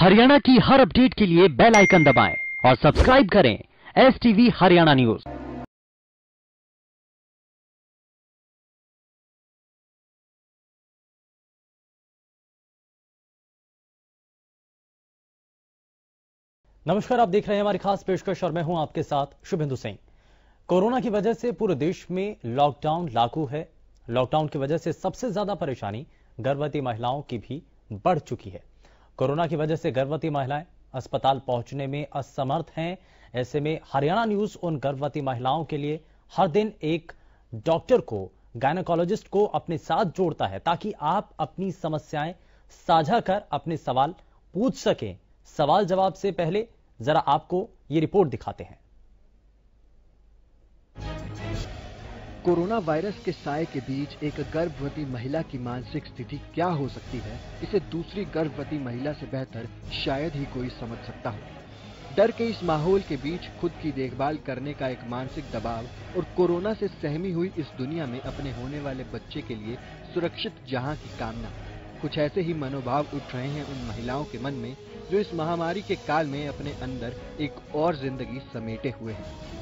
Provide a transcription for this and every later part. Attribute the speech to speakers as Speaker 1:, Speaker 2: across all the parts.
Speaker 1: हरियाणा की हर अपडेट के लिए बेल आइकन दबाएं और सब्सक्राइब करें एसटीवी हरियाणा न्यूज।
Speaker 2: नमस्कार, आप देख रहे हैं हमारी खास पेशकश और मैं हूं आपके साथ शुभेंदु सिंह। कोरोना की वजह से पूरे देश में लॉकडाउन लागू है। लॉकडाउन की वजह से सबसे ज्यादा परेशानी गर्भवती महिलाओं की भी बढ़ चुकी है। कोरोना की वजह से गर्भवती महिलाएं अस्पताल पहुंचने में असमर्थ हैं। ऐसे में हरियाणा न्यूज उन गर्भवती महिलाओं के लिए हर दिन एक डॉक्टर को, गायनेकोलॉजिस्ट को अपने साथ जोड़ता है ताकि आप अपनी समस्याएं साझा कर अपने सवाल पूछ सकें। सवाल जवाब से पहले जरा आपको ये रिपोर्ट दिखाते हैं।
Speaker 3: कोरोना वायरस के साए के बीच एक गर्भवती महिला की मानसिक स्थिति क्या हो सकती है, इसे दूसरी गर्भवती महिला से बेहतर शायद ही कोई समझ सकता हो। डर के इस माहौल के बीच खुद की देखभाल करने का एक मानसिक दबाव और कोरोना से सहमी हुई इस दुनिया में अपने होने वाले बच्चे के लिए सुरक्षित जहां की कामना, कुछ ऐसे ही मनोभाव उठ रहे हैं उन महिलाओं के मन में जो इस महामारी के काल में अपने अंदर एक और जिंदगी समेटे हुए हैं।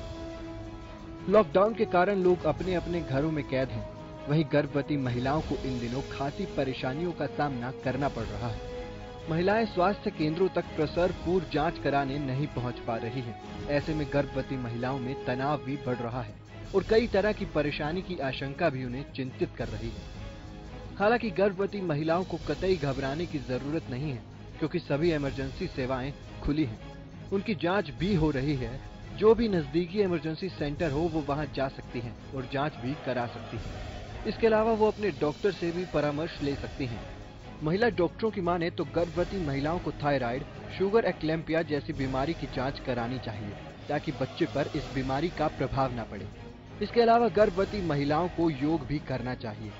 Speaker 3: लॉकडाउन के कारण लोग अपने अपने घरों में कैद हैं। वहीं गर्भवती महिलाओं को इन दिनों खासी परेशानियों का सामना करना पड़ रहा है। महिलाएं स्वास्थ्य केंद्रों तक प्रसव पूर्व जांच कराने नहीं पहुंच पा रही हैं। ऐसे में गर्भवती महिलाओं में तनाव भी बढ़ रहा है और कई तरह की परेशानी की आशंका भी उन्हें चिंतित कर रही है। हालांकि गर्भवती महिलाओं को कतई घबराने की जरूरत नहीं है, क्योंकि सभी इमरजेंसी सेवाएं खुली हैं। उनकी जांच भी हो रही है। जो भी नजदीकी इमरजेंसी सेंटर हो वो वहां जा सकती हैं और जांच भी करा सकती हैं। इसके अलावा वो अपने डॉक्टर से भी परामर्श ले सकती हैं। महिला डॉक्टरों की माने तो गर्भवती महिलाओं को थायराइड, शुगर एक्लेम्पिया जैसी बीमारी की जांच करानी चाहिए ताकि बच्चे पर इस बीमारी का प्रभाव न पड़े। इसके अलावा गर्भवती महिलाओं को योग भी करना चाहिए,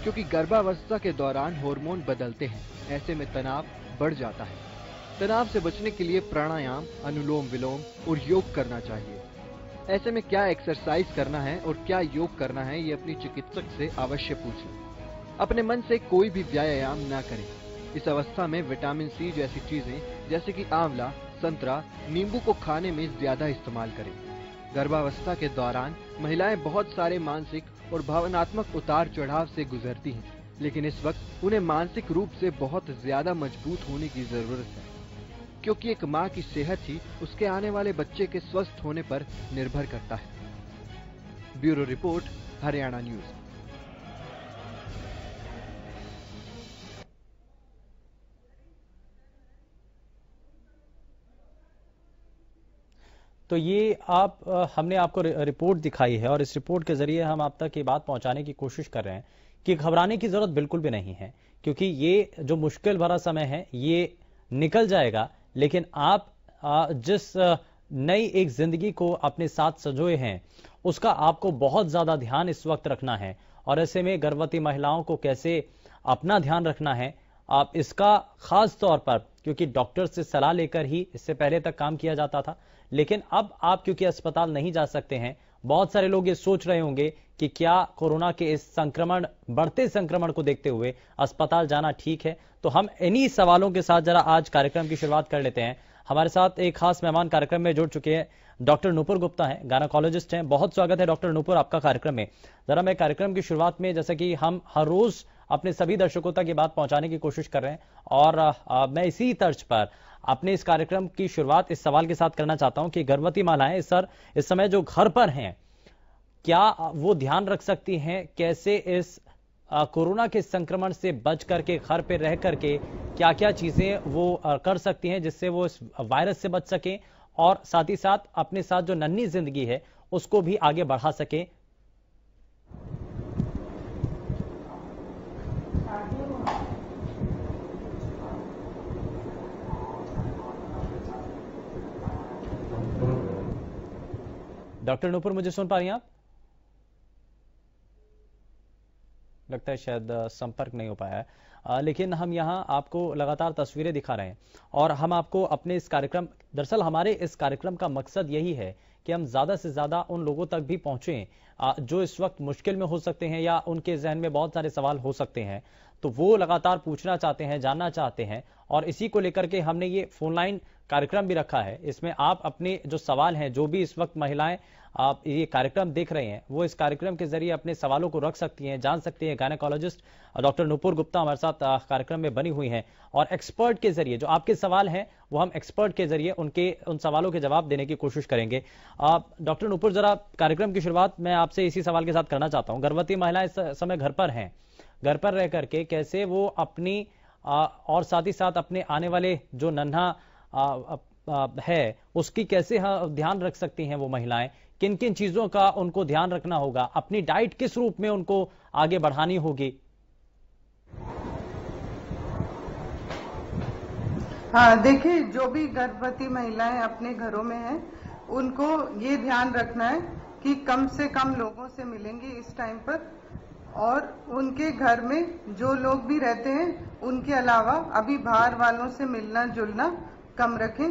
Speaker 3: क्योंकि गर्भावस्था के दौरान हार्मोन बदलते हैं। ऐसे में तनाव बढ़ जाता है। तनाव से बचने के लिए प्राणायाम, अनुलोम विलोम और योग करना चाहिए। ऐसे में क्या एक्सरसाइज करना है और क्या योग करना है, ये अपनी चिकित्सक से अवश्य पूछें। अपने मन से कोई भी व्यायाम ना करें। इस अवस्था में विटामिन सी जैसी चीजें जैसे कि आंवला, संतरा, नींबू को खाने में ज्यादा इस्तेमाल करें। गर्भावस्था के दौरान महिलाएं बहुत सारे मानसिक और भावनात्मक उतार चढ़ाव से गुजरती हैं, लेकिन इस वक्त उन्हें मानसिक रूप से बहुत ज्यादा मजबूत होने की जरूरत है, क्योंकि एक मां की सेहत ही उसके आने वाले बच्चे के स्वस्थ होने पर निर्भर करता है। Bureau report, Haryana news.
Speaker 2: तो ये हमने आपको रिपोर्ट दिखाई है और इस रिपोर्ट के जरिए हम आप तक ये बात पहुंचाने की कोशिश कर रहे हैं कि घबराने की जरूरत बिल्कुल भी नहीं है, क्योंकि ये जो मुश्किल भरा समय है ये निकल जाएगा। लेकिन आप जिस नई एक जिंदगी को अपने साथ सजोए हैं उसका आपको बहुत ज्यादा ध्यान इस वक्त रखना है। और ऐसे में गर्भवती महिलाओं को कैसे अपना ध्यान रखना है, आप इसका खास तौर पर, क्योंकि डॉक्टर से सलाह लेकर ही इससे पहले तक काम किया जाता था, लेकिन अब आप क्योंकि अस्पताल नहीं जा सकते हैं, बहुत सारे लोग ये सोच रहे होंगे कि क्या कोरोना के इस बढ़ते संक्रमण को देखते हुए अस्पताल जाना ठीक है। तो हम इन्हीं सवालों के साथ जरा आज कार्यक्रम की शुरुआत कर लेते हैं। हमारे साथ एक खास मेहमान कार्यक्रम में जुड़ चुके हैं, डॉक्टर नूपुर गुप्ता हैं, गायनेकोलॉजिस्ट हैं। बहुत स्वागत है डॉक्टर नूपुर आपका कार्यक्रम में। जरा मैं कार्यक्रम की शुरुआत में, जैसे कि हम हर रोज अपने सभी दर्शकों तक ये बात पहुंचाने की कोशिश कर रहे हैं, और मैं इसी तर्ज पर अपने इस कार्यक्रम की शुरुआत इस सवाल के साथ करना चाहता हूं कि गर्भवती महिलाएं इस समय जो घर पर हैं, क्या वो ध्यान रख सकती हैं, कैसे इस कोरोना के संक्रमण से बच करके, घर पे रह करके क्या क्या चीजें वो कर सकती हैं जिससे वो इस वायरस से बच सकें और साथ ही साथ अपने साथ जो नन्ही जिंदगी है उसको भी आगे बढ़ा सकें। डॉक्टर नूपुर, मुझे सुन पा रही हैं आप? लगता है शायद संपर्क नहीं हो पाया है, लेकिन हम यहां आपको लगातार तस्वीरें दिखा रहे हैं और हम आपको अपने इस कार्यक्रम, दरअसल हमारे इस कार्यक्रम का मकसद यही है कि हम ज्यादा से ज्यादा उन लोगों तक भी पहुंचे जो इस वक्त मुश्किल में हो सकते हैं या उनके जहन में बहुत सारे सवाल हो सकते हैं। तो वो लगातार पूछना चाहते हैं, जानना चाहते हैं, और इसी को लेकर के हमने ये फोन लाइन कार्यक्रम भी रखा है। इसमें आप अपने जो सवाल हैं, जो भी इस वक्त महिलाएं आप ये कार्यक्रम देख रहे हैं, वो इस कार्यक्रम के जरिए अपने सवालों को रख सकती हैं, जान सकती हैं। गायनेकोलॉजिस्ट डॉक्टर नुपुर गुप्ता हमारे साथ कार्यक्रम में बनी हुई हैं, और एक्सपर्ट के जरिए जो आपके सवाल हैं वो हम एक्सपर्ट के जरिए उन सवालों के जवाब देने की कोशिश करेंगे। डॉक्टर नुपुर, जरा कार्यक्रम की शुरुआत मैं आपसे इसी सवाल के साथ करना चाहता हूं। गर्भवती महिलाएं इस समय घर पर हैं, घर पर रह करके कैसे वो अपनी और साथ ही साथ अपने आने वाले जो नन्हा है उसकी कैसे ध्यान रख सकती हैं वो महिलाएं, किन किन चीजों का उनको ध्यान रखना होगा, अपनी डाइट किस रूप में उनको आगे बढ़ानी होगी?
Speaker 4: हाँ, देखिए, जो भी गर्भवती महिलाएं अपने घरों में हैं उनको ये ध्यान रखना है कि कम से कम लोगों से मिलेंगे इस टाइम पर, और उनके घर में जो लोग भी रहते हैं उनके अलावा अभी बाहर वालों से मिलना जुलना कम रखें।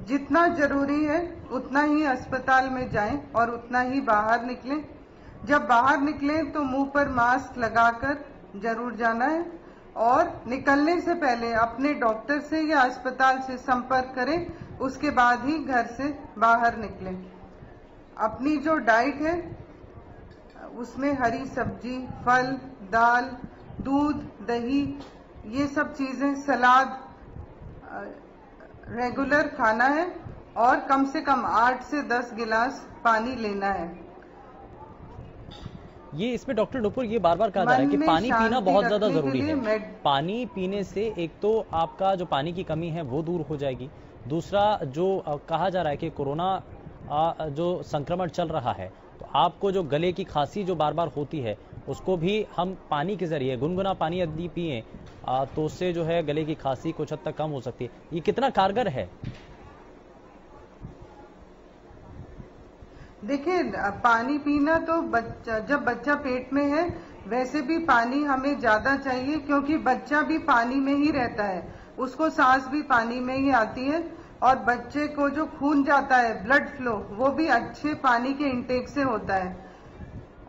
Speaker 4: जितना जरूरी है उतना ही अस्पताल में जाएं और उतना ही बाहर निकलें। जब बाहर निकलें तो मुंह पर मास्क लगाकर जरूर जाना है, और निकलने से पहले अपने डॉक्टर से या अस्पताल से संपर्क करें, उसके बाद ही घर से बाहर निकलें। अपनी जो डाइट है उसमें हरी सब्जी, फल, दाल, दूध, दही, ये सब चीजें, सलाद रेगुलर खाना है, और कम से कम 8 से 10 गिलास पानी लेना है।
Speaker 2: ये इसमें डॉक्टर नुपुर ये बार बार कहा जा रहा है कि पानी पीना बहुत ज्यादा जरूरी है। पानी पीने से एक तो आपका जो पानी की कमी है वो दूर हो जाएगी, दूसरा जो कहा जा रहा है कि कोरोना जो संक्रमण चल रहा है, तो आपको जो गले की खांसी जो बार बार होती है उसको भी हम पानी के जरिए, गुनगुना पानी यदि पिए तो उससे जो है गले की खांसी कुछ हद तक कम हो सकती है। ये कितना कारगर है?
Speaker 4: देखिए, पानी पीना तो जब बच्चा पेट में है वैसे भी पानी हमें ज्यादा चाहिए, क्योंकि बच्चा भी पानी में ही रहता है, उसको सांस भी पानी में ही आती है, और बच्चे को जो खून जाता है, ब्लड फ्लो, वो भी अच्छे पानी के इंटेक से होता है।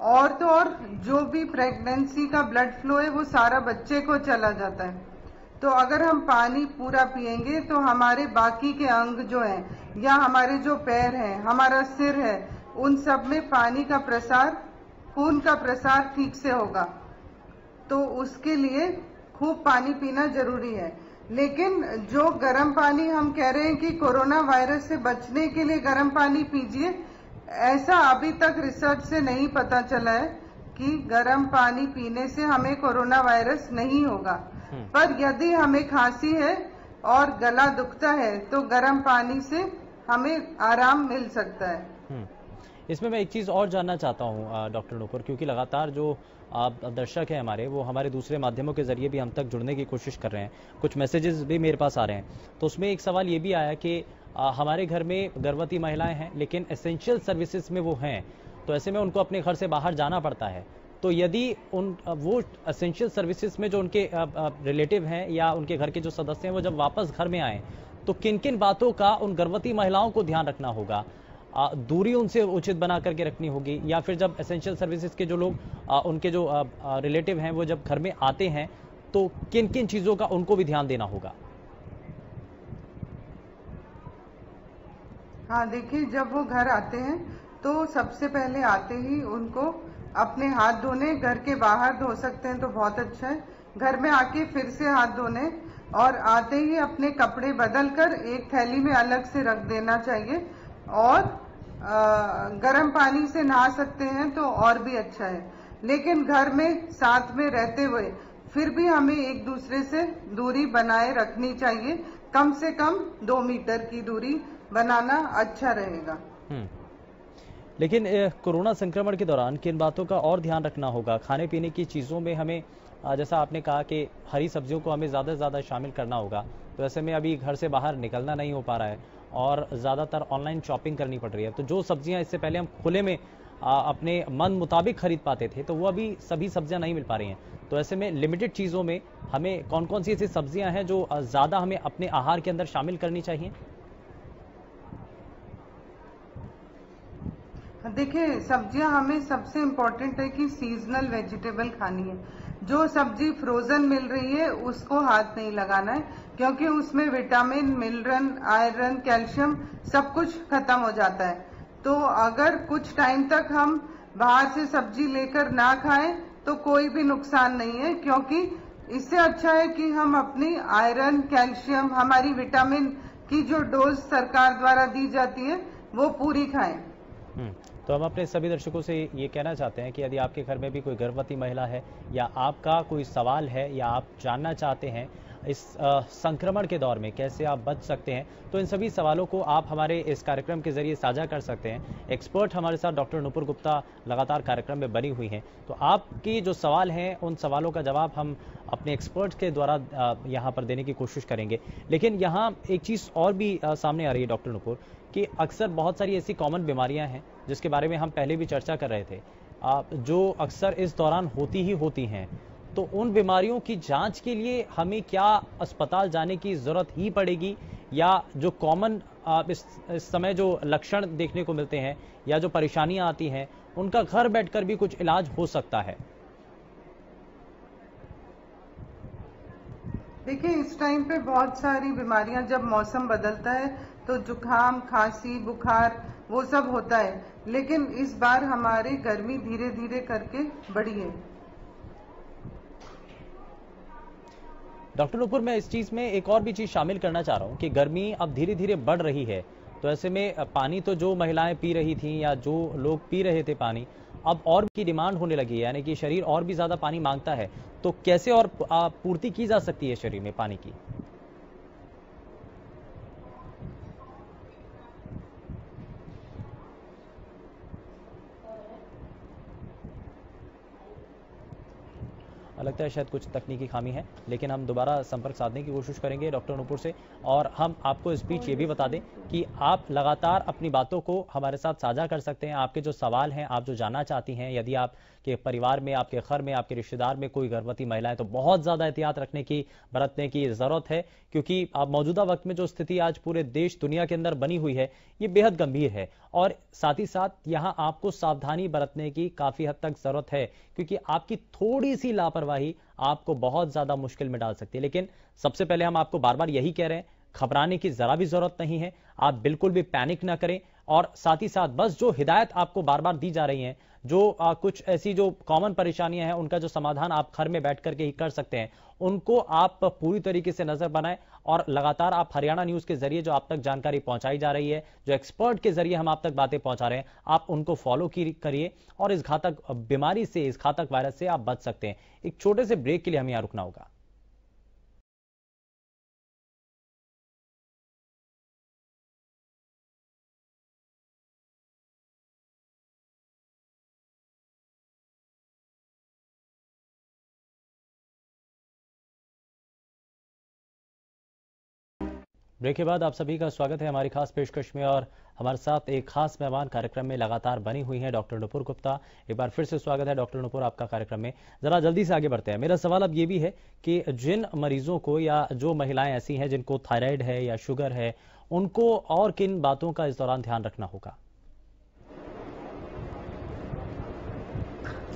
Speaker 4: और तो और जो भी प्रेगनेंसी का ब्लड फ्लो है वो सारा बच्चे को चला जाता है। तो अगर हम पानी पूरा पिएंगे तो हमारे बाकी के अंग जो हैं, या हमारे जो पैर हैं, हमारा सिर है, उन सब में पानी का प्रसार, खून का प्रसार ठीक से होगा। तो उसके लिए खूब पानी पीना जरूरी है। लेकिन जो गर्म पानी हम कह रहे हैं कि कोरोना वायरस से बचने के लिए गर्म पानी पीजिए, ऐसा अभी तक रिसर्च से नहीं पता चला है कि गर्म पानी पीने से हमें कोरोना वायरस नहीं होगा। पर यदि हमें खांसी है और गला दुखता है तो गर्म पानी से हमें आराम मिल सकता है।
Speaker 2: इसमें मैं एक चीज और जानना चाहता हूं डॉक्टर नुपुर, क्योंकि लगातार जो दर्शक हैं हमारे, वो हमारे दूसरे माध्यमों के जरिए भी हम तक जुड़ने की कोशिश कर रहे हैं, कुछ मैसेजेस भी मेरे पास आ रहे हैं। तो उसमें एक सवाल ये भी आया कि हमारे घर में गर्भवती महिलाएं हैं लेकिन एसेंशियल सर्विसेज में वो हैं, तो ऐसे में उनको अपने घर से बाहर जाना पड़ता है। तो यदि वो एसेंशियल सर्विसेज में जो उनके रिलेटिव हैं या उनके घर के जो सदस्य हैं वो जब वापस घर में आए, तो किन किन बातों का उन गर्भवती महिलाओं को ध्यान रखना होगा? दूरी उनसे उचित बना करके रखनी होगी, या फिर जब एसेंशियल सर्विसेज के जो लोग उनके जो रिलेटिव हैं वो जब घर में आते हैं तो किन किन चीजों का उनको भी ध्यान देना होगा?
Speaker 4: हाँ, देखिए, जब वो घर आते हैं तो सबसे पहले आते ही उनको अपने हाथ धोने, घर के बाहर धो सकते हैं तो बहुत अच्छा है, घर में आके फिर से हाथ धोने, और आते ही अपने कपड़े बदल कर एक थैली में अलग से रख देना चाहिए, और गर्म पानी से नहा सकते हैं तो और भी अच्छा है। लेकिन घर में साथ में रहते हुए फिर भी हमें एक दूसरे से दूरी बनाए रखनी चाहिए, कम से कम 2 मीटर की दूरी बनाना अच्छा रहेगा।
Speaker 2: लेकिन कोरोना संक्रमण के दौरान किन बातों का और ध्यान रखना होगा? खाने पीने की चीज़ों में हमें, जैसा आपने कहा कि हरी सब्जियों को हमें ज़्यादा से ज़्यादा शामिल करना होगा, तो ऐसे में अभी घर से बाहर निकलना नहीं हो पा रहा है और ज़्यादातर ऑनलाइन शॉपिंग करनी पड़ रही है, तो जो सब्जियां इससे पहले हम खुले में अपने मन मुताबिक खरीद पाते थे, तो वो अभी सभी सब्जियां नहीं मिल पा रही हैं। तो ऐसे में लिमिटेड चीज़ों में हमें कौन कौन सी ऐसी सब्जियां हैं जो ज़्यादा हमें अपने आहार के अंदर शामिल करनी चाहिए?
Speaker 4: देखिए, सब्जियां हमें सबसे इम्पोर्टेंट है कि सीजनल वेजिटेबल खानी है। जो सब्जी फ्रोजन मिल रही है उसको हाथ नहीं लगाना है, क्योंकि उसमें विटामिन, मिनरल, आयरन, कैल्शियम सब कुछ खत्म हो जाता है। तो अगर कुछ टाइम तक हम बाहर से सब्जी लेकर ना खाएं तो कोई भी नुकसान नहीं है, क्योंकि इससे अच्छा है कि हम अपनी आयरन, कैल्शियम, हमारी विटामिन की जो डोज सरकार द्वारा दी जाती है वो पूरी खाएं।
Speaker 2: तो हम अपने सभी दर्शकों से ये कहना चाहते हैं कि यदि आपके घर में भी कोई गर्भवती महिला है या आपका कोई सवाल है या आप जानना चाहते हैं इस संक्रमण के दौर में कैसे आप बच सकते हैं, तो इन सभी सवालों को आप हमारे इस कार्यक्रम के जरिए साझा कर सकते हैं। एक्सपर्ट हमारे साथ डॉक्टर नुपुर गुप्ता लगातार कार्यक्रम में बनी हुई हैं, तो आपकी जो सवाल हैं उन सवालों का जवाब हम अपने एक्सपर्ट के द्वारा यहाँ पर देने की कोशिश करेंगे। लेकिन यहाँ एक चीज़ और भी सामने आ रही है डॉक्टर नुपुर, कि अक्सर बहुत सारी ऐसी कॉमन बीमारियां हैं जिसके बारे में हम पहले भी चर्चा कर रहे थे, जो अक्सर इस दौरान होती ही होती हैं। तो उन बीमारियों की जांच के लिए हमें क्या अस्पताल जाने की जरूरत ही पड़ेगी, या जो कॉमन इस समय जो लक्षण देखने को मिलते हैं या जो परेशानियां आती हैं उनका घर बैठकर भी कुछ इलाज हो सकता है?
Speaker 4: देखिए, इस टाइम पे बहुत सारी बीमारियां, जब मौसम बदलता है तो जुकाम, खांसी, बुखार वो सब होता है, लेकिन इस बार हमारी गर्मी धीरे धीरे करके बढ़ी है।
Speaker 2: डॉक्टर नुपुर, मैं इस चीज में एक और भी चीज शामिल करना चाह रहा हूं कि गर्मी अब धीरे धीरे बढ़ रही है, तो ऐसे में पानी तो जो महिलाएं पी रही थी या जो लोग पी रहे थे पानी, अब और की डिमांड होने लगी है, यानी कि शरीर और भी ज्यादा पानी मांगता है। तो कैसे और पूर्ति की जा सकती है शरीर में पानी की? लगता है शायद कुछ तकनीकी खामी है, लेकिन हम दोबारा संपर्क साधने की कोशिश करेंगे डॉक्टर नुपुर से। और हम आपको इस बीच ये भी बता दें कि आप लगातार अपनी बातों को हमारे साथ साझा कर सकते हैं। आपके जो सवाल हैं, आप जो जानना चाहती हैं, यदि आपके परिवार में, आपके घर में, आपके रिश्तेदार में कोई गर्भवती महिला है तो बहुत ज्यादा एहतियात बरतने की जरूरत है, क्योंकि अब मौजूदा वक्त में जो स्थिति आज पूरे देश दुनिया के अंदर बनी हुई है ये बेहद गंभीर है। और साथ ही साथ यहाँ आपको सावधानी बरतने की काफी हद तक जरूरत है, क्योंकि आपकी थोड़ी सी लापरवाही आपको बहुत ज्यादा मुश्किल में डाल सकती है। लेकिन सबसे पहले हम आपको बार बार यही कह रहे हैं, घबराने की जरा भी जरूरत नहीं है, आप बिल्कुल भी पैनिक ना करें। और साथ ही साथ बस जो हिदायत आपको बार बार दी जा रही हैं, जो कुछ ऐसी जो कॉमन परेशानियां हैं उनका जो समाधान आप घर में बैठ करके ही कर सकते हैं, उनको आप पूरी तरीके से नजर बनाएं। और लगातार आप हरियाणा न्यूज के जरिए जो आप तक जानकारी पहुंचाई जा रही है, जो एक्सपर्ट के जरिए हम आप तक बातें पहुंचा रहे हैं, आप उनको फॉलो करिए और इस घातक बीमारी से, इस घातक वायरस से आप बच सकते हैं। एक छोटे से ब्रेक के लिए हमें यहां रुकना होगा। ब्रेक के बाद आप सभी का स्वागत है हमारी खास पेशकश में। और हमारे साथ एक खास मेहमान कार्यक्रम में लगातार बनी हुई है डॉक्टर नुपुर गुप्ता। एक बार फिर से स्वागत है डॉक्टर नुपुर आपका कार्यक्रम में। जरा जल्दी से आगे बढ़ते हैं। मेरा सवाल अब ये भी है कि जिन मरीजों को या जो महिलाएं ऐसी हैं जिनको थायराइड है या शुगर है, उनको और किन बातों का इस दौरान ध्यान रखना होगा?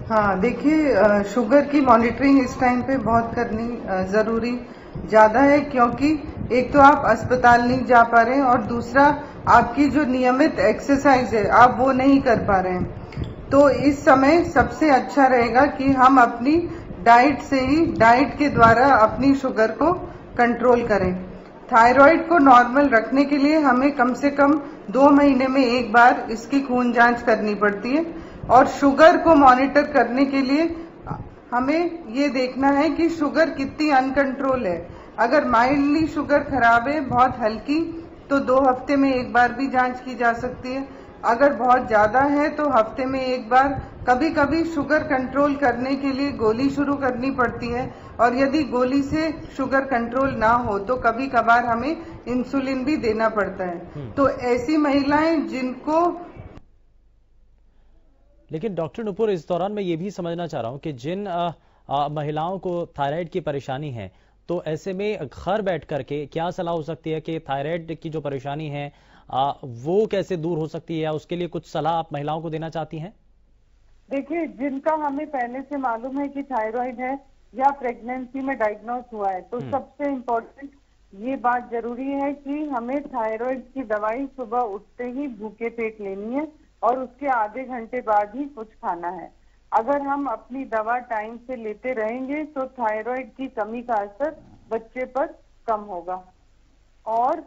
Speaker 4: हाँ, देखिए, शुगर की मॉनिटरिंग इस टाइम पे बहुत करनी जरूरी ज्यादा है, क्योंकि एक तो आप अस्पताल नहीं जा पा रहे हैं और दूसरा आपकी जो नियमित एक्सरसाइज है आप वो नहीं कर पा रहे हैं। तो इस समय सबसे अच्छा रहेगा कि हम अपनी डाइट के द्वारा अपनी शुगर को कंट्रोल करें। थायराइड को नॉर्मल रखने के लिए हमें कम से कम 2 महीने में एक बार इसकी खून जांच करनी पड़ती है। और शुगर को मॉनिटर करने के लिए हमें ये देखना है कि शुगर कितनी अनकंट्रोल है। अगर माइल्डली शुगर खराब है, बहुत हल्की, तो 2 हफ्ते में एक बार भी जांच की जा सकती है। अगर बहुत ज्यादा है तो हफ्ते में एक बार। कभी कभी शुगर कंट्रोल करने के लिए गोली शुरू करनी पड़ती है, और यदि गोली से शुगर कंट्रोल ना हो तो कभी कभार हमें इंसुलिन भी देना पड़ता है। तो ऐसी महिलाएं जिनको
Speaker 2: लेकिन डॉक्टर नुपुर, इस दौरान मैं ये भी समझना चाह रहा हूं कि जिन महिलाओं को थायराइड की परेशानी है, तो ऐसे में घर बैठ करके क्या सलाह हो सकती है कि थायराइड की जो परेशानी है वो कैसे दूर हो सकती है, या उसके लिए कुछ सलाह आप महिलाओं को देना चाहती हैं?
Speaker 5: देखिए, जिनका हमें पहले से मालूम है कि थायराइड है, या प्रेगनेंसी में डायग्नोज हुआ है, तो सबसे इम्पोर्टेंट ये बात जरूरी है कि हमें थायराइड की दवाई सुबह उठते ही भूखे पेट लेनी है और उसके आधे घंटे बाद ही कुछ खाना है। अगर हम अपनी दवा टाइम से लेते रहेंगे तो थायराइड की कमी का असर बच्चे पर कम होगा। और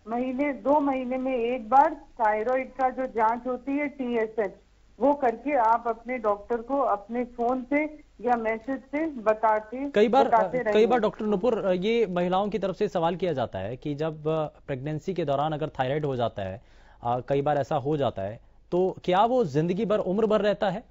Speaker 5: 2 महीने में एक बार थायराइड का जो जांच होती है TSH, वो करके आप अपने डॉक्टर को अपने फोन से या मैसेज से बताते
Speaker 2: कई बार डॉक्टर नुपुर, ये महिलाओं की तरफ से सवाल किया जाता है कि जब प्रेगनेंसी के दौरान अगर थायराइड हो जाता है, कई बार ऐसा हो जाता है, तो क्या वो जिंदगी भर उम्र भर रहता है?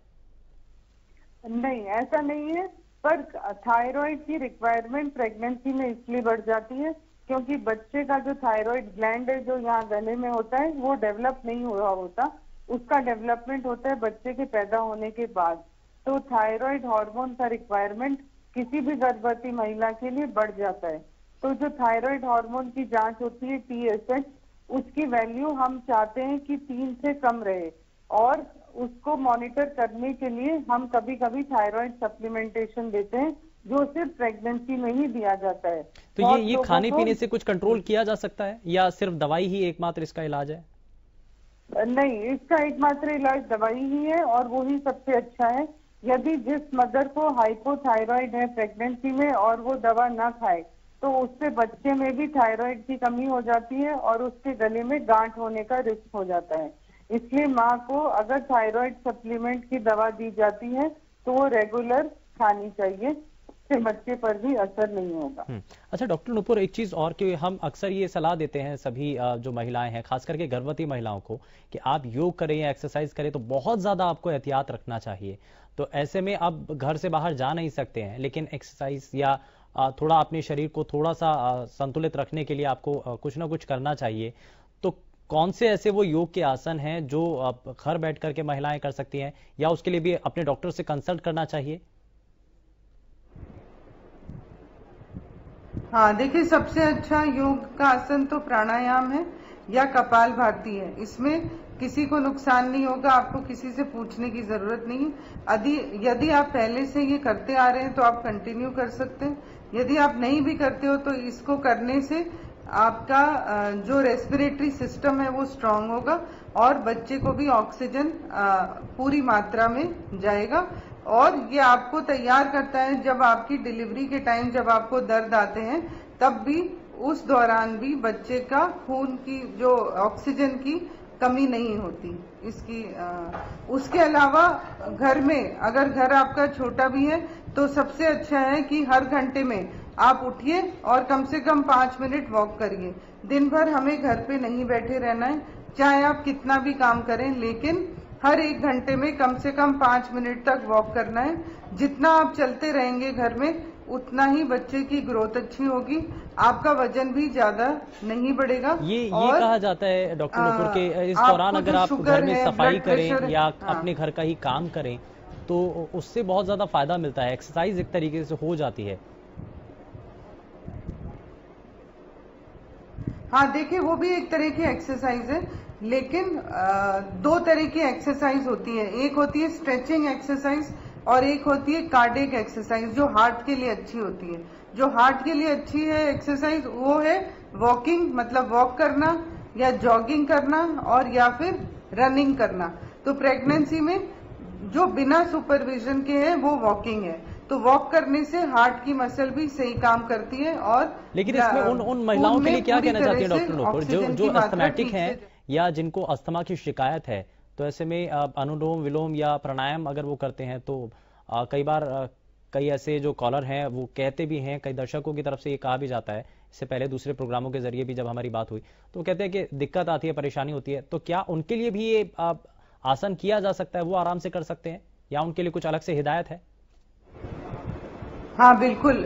Speaker 5: नहीं, ऐसा नहीं है, पर थायराइड की रिक्वायरमेंट प्रेगनेंसी में इसलिए बढ़ जाती है क्योंकि बच्चे का जो थायराइड ग्लैंड है जो यहाँ गले में होता है वो डेवलप नहीं हुआ होता, उसका डेवलपमेंट होता है बच्चे के पैदा होने के बाद। तो थायराइड हार्मोन का रिक्वायरमेंट किसी भी गर्भवती महिला के लिए बढ़ जाता है। तो जो थायराइड हार्मोन की जांच होती है TSH, उसकी वैल्यू हम चाहते हैं कि 3 से कम रहे और उसको मॉनिटर करने के लिए हम कभी कभी थायराइड सप्लीमेंटेशन देते हैं जो सिर्फ प्रेगनेंसी में ही दिया जाता है।
Speaker 2: तो ये खाने पीने से कुछ कंट्रोल किया जा सकता है या सिर्फ दवाई ही एकमात्र इसका इलाज है?
Speaker 5: नहीं, इसका एकमात्र इलाज दवाई ही है और वो ही सबसे अच्छा है। यदि जिस मदर को हाइपोथायराइड है प्रेगनेंसी में और वो दवा ना खाए तो उससे बच्चे में भी थायराइड की कमी हो जाती है और उसके गले में गांठ होने का रिस्क हो जाता है। इसलिए माँ को अगर थायराइड सप्लीमेंट की दवा दी जाती है तो वो रेगुलर खानी चाहिए, इससे बच्चे पर भी असर नहीं होगा।
Speaker 2: अच्छा डॉक्टर नुपुर, एक चीज और कि हम अक्सर ये सलाह देते हैं सभी जो महिलाएं हैं, खास करके गर्भवती महिलाओं को, कि आप योग करें या एक्सरसाइज करें तो बहुत ज्यादा आपको एहतियात रखना चाहिए। तो ऐसे में आप घर से बाहर जा नहीं सकते हैं, लेकिन एक्सरसाइज या थोड़ा अपने शरीर को थोड़ा सा संतुलित रखने के लिए आपको कुछ ना कुछ करना चाहिए। तो कौन से ऐसे वो योग के आसन हैं जो घर बैठ करके महिलाएं कर सकती हैं या उसके लिए भी अपने डॉक्टर से कंसल्ट करना चाहिए?
Speaker 4: हाँ, देखिए सबसे अच्छा योग का आसन तो प्राणायाम है या कपालभाति है। इसमें किसी को नुकसान नहीं होगा, आपको किसी से पूछने की जरूरत नहीं। यदि आप पहले से ये करते आ रहे हैं तो आप कंटिन्यू कर सकते हैं। यदि आप नहीं भी करते हो तो इसको करने से आपका जो रेस्पिरेटरी सिस्टम है वो स्ट्रांग होगा और बच्चे को भी ऑक्सीजन पूरी मात्रा में जाएगा और ये आपको तैयार करता है जब आपकी डिलीवरी के टाइम जब आपको दर्द आते हैं तब भी उस दौरान भी बच्चे का खून की जो ऑक्सीजन की कमी नहीं होती इसकी। उसके अलावा घर में अगर घर आपका छोटा भी है तो सबसे अच्छा है कि हर घंटे में आप उठिए और कम से कम 5 मिनट वॉक करिए। दिन भर हमें घर पे नहीं बैठे रहना है, चाहे आप कितना भी काम करें, लेकिन हर 1 घंटे में कम से कम 5 मिनट तक वॉक करना है। जितना आप चलते रहेंगे घर में उतना ही बच्चे की ग्रोथ अच्छी होगी, आपका वजन भी ज्यादा नहीं बढ़ेगा।
Speaker 2: ये कहा जाता है डॉक्टर नुपुर के इस दौरान अगर आप घर में सफाई करें या अपने घर का ही काम करें तो उससे बहुत ज्यादा फायदा मिलता है, एक्सरसाइज एक तरीके से हो जाती है।
Speaker 4: हाँ, देखिए वो भी एक तरह की एक्सरसाइज है, लेकिन 2 तरह की एक्सरसाइज होती है। एक होती है स्ट्रेचिंग एक्सरसाइज और एक होती है कार्डियक एक्सरसाइज जो हार्ट के लिए अच्छी होती है। जो हार्ट के लिए अच्छी है एक्सरसाइज वो है वॉकिंग, मतलब वॉक करना या जॉगिंग करना और या फिर रनिंग करना। तो प्रेगनेंसी में जो बिना सुपरविजन के है वो वॉकिंग है। तो वॉक करने से हार्ट की मसल भी सही काम करती है। और
Speaker 2: लेकिन इसमें उन महिलाओं के लिए क्या कहना चाहती है डॉक्टर नुपुर जो अस्थमैटिक हैं या जिनको अस्थमा की शिकायत है, तो ऐसे में अनुलोम विलोम या प्राणायाम अगर वो करते हैं तो कई बार कई ऐसे जो कॉलर हैं वो कहते भी हैं, कई दर्शकों की तरफ से ये कहा भी जाता है, इससे पहले दूसरे प्रोग्रामों के जरिए भी जब हमारी बात हुई तो कहते हैं कि दिक्कत आती है, परेशानी होती है, तो क्या उनके लिए भी ये आसन किया जा सकता है, वो आराम से कर सकते हैं या उनके लिए कुछ अलग से हिदायत है?
Speaker 4: हाँ बिल्कुल,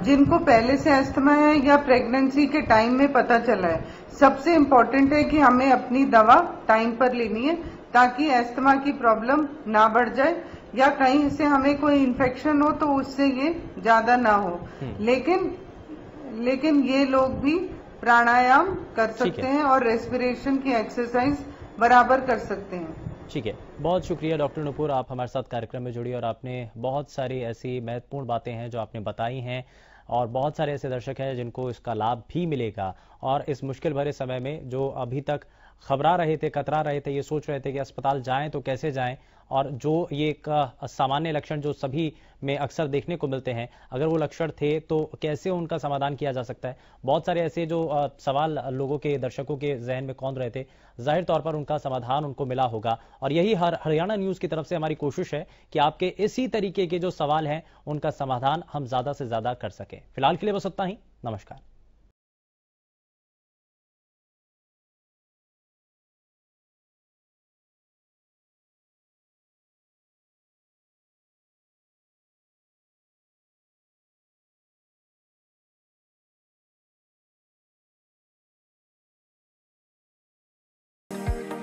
Speaker 4: जिनको पहले से अस्थमा है या प्रेगनेंसी के टाइम में पता चला है, सबसे इम्पोर्टेंट है कि हमें अपनी दवा टाइम पर लेनी है ताकि अस्थमा की प्रॉब्लम ना बढ़ जाए या कहीं से हमें कोई इन्फेक्शन हो तो उससे ये ज्यादा ना हो। लेकिन ये लोग भी प्राणायाम कर सकते हैं और रेस्पिरेशन की एक्सरसाइज बराबर कर सकते हैं।
Speaker 2: ठीक है, बहुत शुक्रिया डॉक्टर नुपुर, आप हमारे साथ कार्यक्रम में जुड़ी और आपने बहुत सारी ऐसी महत्वपूर्ण बातें हैं जो आपने बताई हैं और बहुत सारे ऐसे दर्शक हैं जिनको इसका लाभ भी मिलेगा। और इस मुश्किल भरे समय में जो अभी तक घबरा रहे थे, कतरा रहे थे, ये सोच रहे थे कि अस्पताल जाएं तो कैसे जाएं, और जो ये एक सामान्य लक्षण जो सभी में अक्सर देखने को मिलते हैं, अगर वो लक्षण थे तो कैसे उनका समाधान किया जा सकता है, बहुत सारे ऐसे जो सवाल लोगों के, दर्शकों के जहन में कौंध रहे थे, जाहिर तौर पर उनका समाधान उनको मिला होगा। और यही हरियाणा न्यूज की तरफ से हमारी कोशिश है कि आपके इसी तरीके के जो सवाल हैं उनका समाधान हम ज्यादा से ज्यादा कर सकें। फिलहाल के लिए बस इतना ही। नमस्कार।